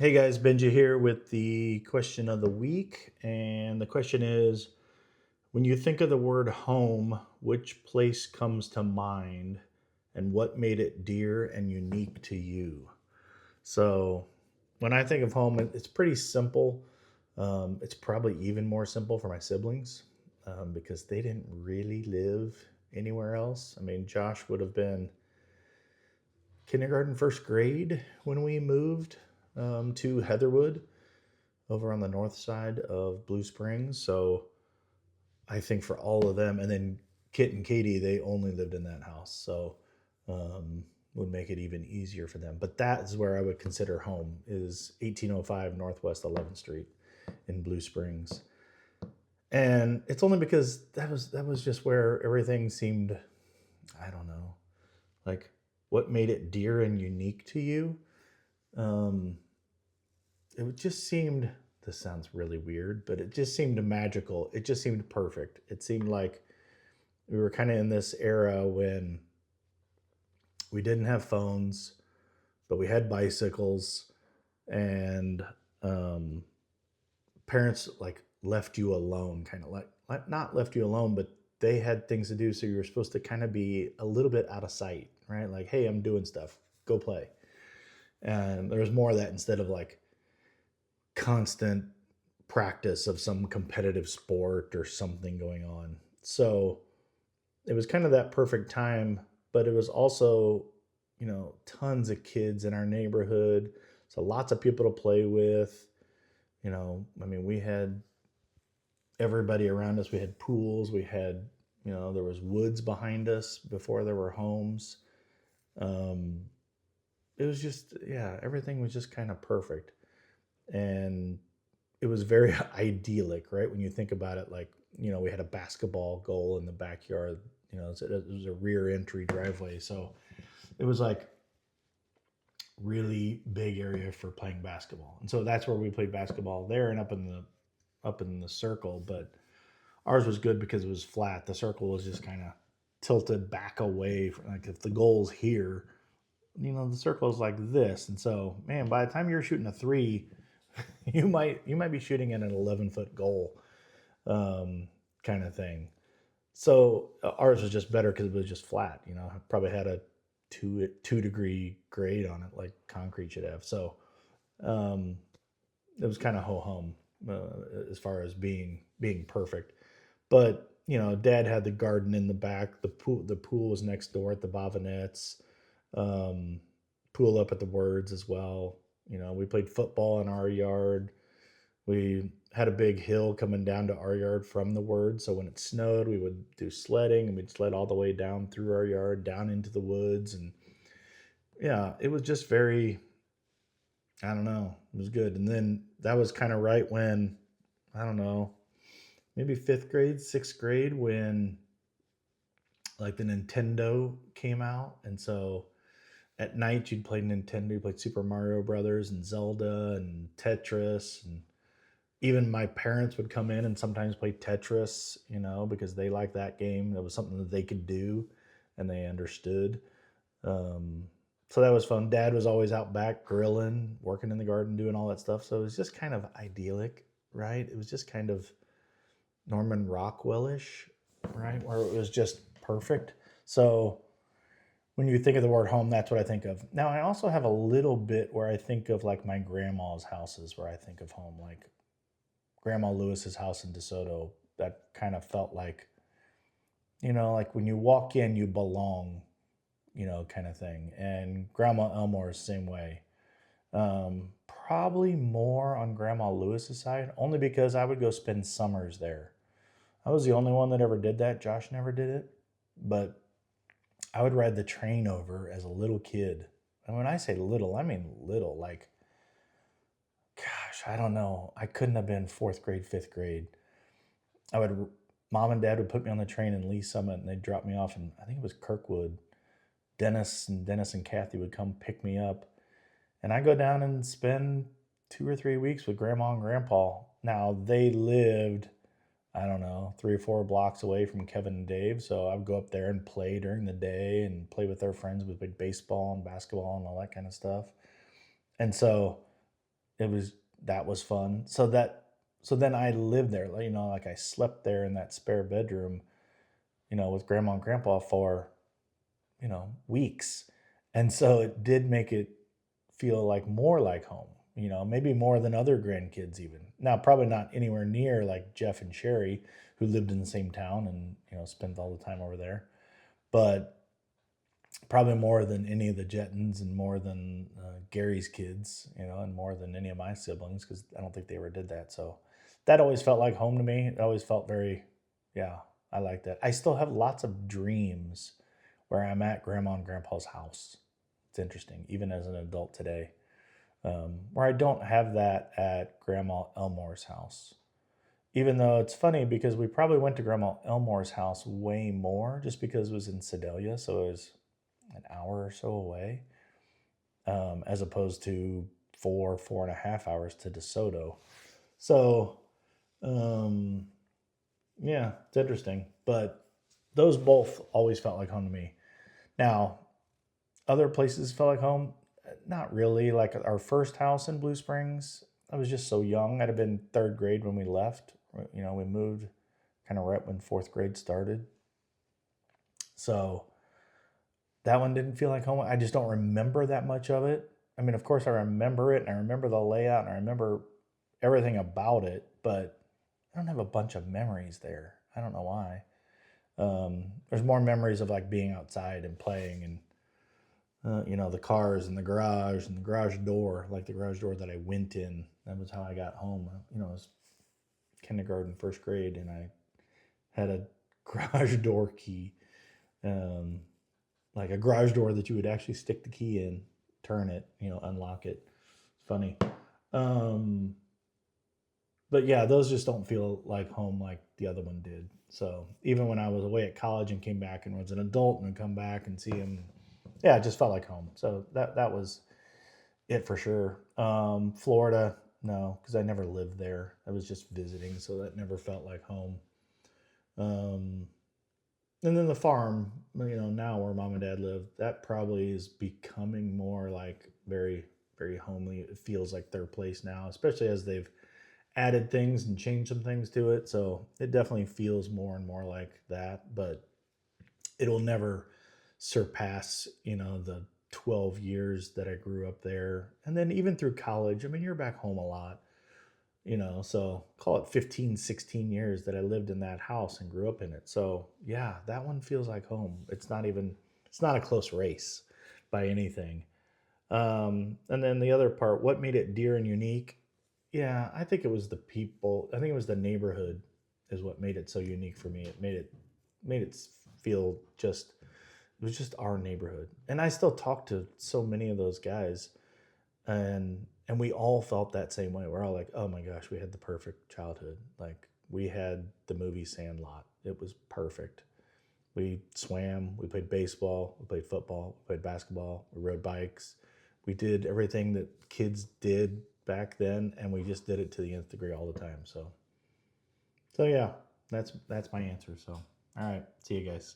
Hey guys, Benji here with the question of the week. And the question is, when you think of the word home, which place comes to mind and what made it dear and unique to you? So, when I think of home, it's pretty simple. It's probably even more simple for my siblings because they didn't really live anywhere else. I mean, Josh would have been kindergarten, first grade when we moved to Heatherwood over on the north side of Blue Springs. So I think for all of them, and then Kit and Katie, they only lived in that house. So would make it even easier for them. But that is where I would consider home is 1805 Northwest 11th Street in Blue Springs. And it's only because that was just where everything seemed, I don't know, like what made it dear and unique to you. Um, it just seemed, this sounds really weird, but it just seemed magical. It just seemed perfect. It seemed like we were kind of in this era when we didn't have phones, but we had bicycles, and um, parents like left you alone, kind of like not left you alone, but they had things to do. So you were supposed to kind of be a little bit out of sight, right? Like, hey, I'm doing stuff, go play. And there was more of that instead of like constant practice of some competitive sport or something going on. So it was kind of that perfect time, but it was also, tons of kids in our neighborhood. So lots of people to play with. I mean, we had everybody around us. We had pools. We had, there was woods behind us before there were homes. Um, it was just, yeah, everything was just kind of perfect. And it was very idyllic, right? When you think about it, like, we had a basketball goal in the backyard, it was a rear entry driveway. So it was like really big area for playing basketball. And so that's where we played basketball there and up in the circle. But ours was good because it was flat. The circle was just kind of tilted back away from, like, if the goal's here, the circle is like this. And so, man, by the time you're shooting a three, you might be shooting at an 11-foot goal, kind of thing. So ours was just better because it was just flat. Probably had a two degree grade on it, like concrete should have. So um, it was kind of ho hum as far as being perfect. But Dad had the garden in the back. The pool was next door at the Bovinets. Um, Pool up at the Words as well. We played football in our yard. We had a big hill coming down to our yard from the Word. So when it snowed, we would do sledding and we'd sled all the way down through our yard, down into the woods. And yeah, it was just very, I don't know, it was good. And then that was kind of right when, I don't know, maybe fifth grade, sixth grade, when like the Nintendo came out. And so at night you'd play Nintendo, you played Super Mario Brothers and Zelda and Tetris, and even my parents would come in and sometimes play Tetris, because they liked that game. It was something that they could do and they understood. Um, so that was fun. Dad was always out back grilling, working in the garden, doing all that stuff. So it was just kind of idyllic, right? It was just kind of Norman Rockwell-ish, right? Where it was just perfect. So when you think of the word home, that's what I think of. Now, I also have a little bit where I think of like my grandma's houses where I think of home, like Grandma Lewis's house in DeSoto. That kind of felt like when you walk in, you belong, kind of thing. And Grandma Elmore's same way. Probably more on Grandma Lewis's side, only because I would go spend summers there. I was the only one that ever did that. Josh never did it, but I would ride the train over as a little kid. And when I say little, I mean little. Like, gosh, I don't know. I couldn't have been fourth grade, fifth grade. I would, Mom and Dad would put me on the train in Lee Summit, and they'd drop me off, and I think it was Kirkwood. Dennis and Kathy would come pick me up, and I go down and spend 2 or 3 weeks with Grandma and Grandpa. Now they lived, I don't know, 3 or 4 blocks away from Kevin and Dave. So I would go up there and play during the day and play with their friends with big baseball and basketball and all that kind of stuff. And so that was fun. So then I lived there, like, like I slept there in that spare bedroom, with grandma and grandpa for, weeks. And so it did make it feel like more like home, maybe more than other grandkids even. Now, probably not anywhere near like Jeff and Sherry, who lived in the same town and, spent all the time over there, but probably more than any of the Jettons and more than Gary's kids, and more than any of my siblings, because I don't think they ever did that. So that always felt like home to me. It always felt very, yeah, I like that. I still have lots of dreams where I'm at grandma and grandpa's house. It's interesting, even as an adult today, where I don't have that at Grandma Elmore's house. Even though it's funny because we probably went to Grandma Elmore's house way more just because it was in Sedalia. So it was an hour or so away, as opposed to 4.5 hours to DeSoto. So, yeah, it's interesting. But those both always felt like home to me. Now, other places felt like home. Not really. Like our first house in Blue Springs, I was just so young. I'd have been third grade when we left. We moved kind of right when fourth grade started. So that one didn't feel like home. I just don't remember that much of it. I mean, of course, I remember it and I remember the layout and I remember everything about it, but I don't have a bunch of memories there. I don't know why. There's more memories of like being outside and playing and the cars and the garage door, like the garage door that I went in. That was how I got home. It was kindergarten, first grade, and I had a garage door key, like a garage door that you would actually stick the key in, turn it, unlock it. It's funny. But yeah, those just don't feel like home like the other one did. So even when I was away at college and came back and was an adult and would come back and see him, yeah, it just felt like home. So that was it for sure. Florida, no, because I never lived there. I was just visiting, so that never felt like home. Um, and then the farm, now where mom and dad live, that probably is becoming more like very, very homely. It feels like their place now, especially as they've added things and changed some things to it. So it definitely feels more and more like that, but it'll never surpass, the 12 years that I grew up there. And then even through college, I mean, you're back home a lot, so call it 15, 16 years that I lived in that house and grew up in it. So yeah, that one feels like home. It's not a close race by anything. And then the other part, what made it dear and unique? Yeah, I think it was the people. I think it was the neighborhood is what made it so unique for me. It made it feel just it was just our neighborhood. And I still talk to so many of those guys and we all felt that same way. We're all like, "Oh my gosh, we had the perfect childhood. Like we had the movie Sandlot. It was perfect. We swam, we played baseball, we played football, we played basketball, we rode bikes. We did everything that kids did back then, and we just did it to the nth degree all the time. So yeah, that's my answer. So all right, see you guys.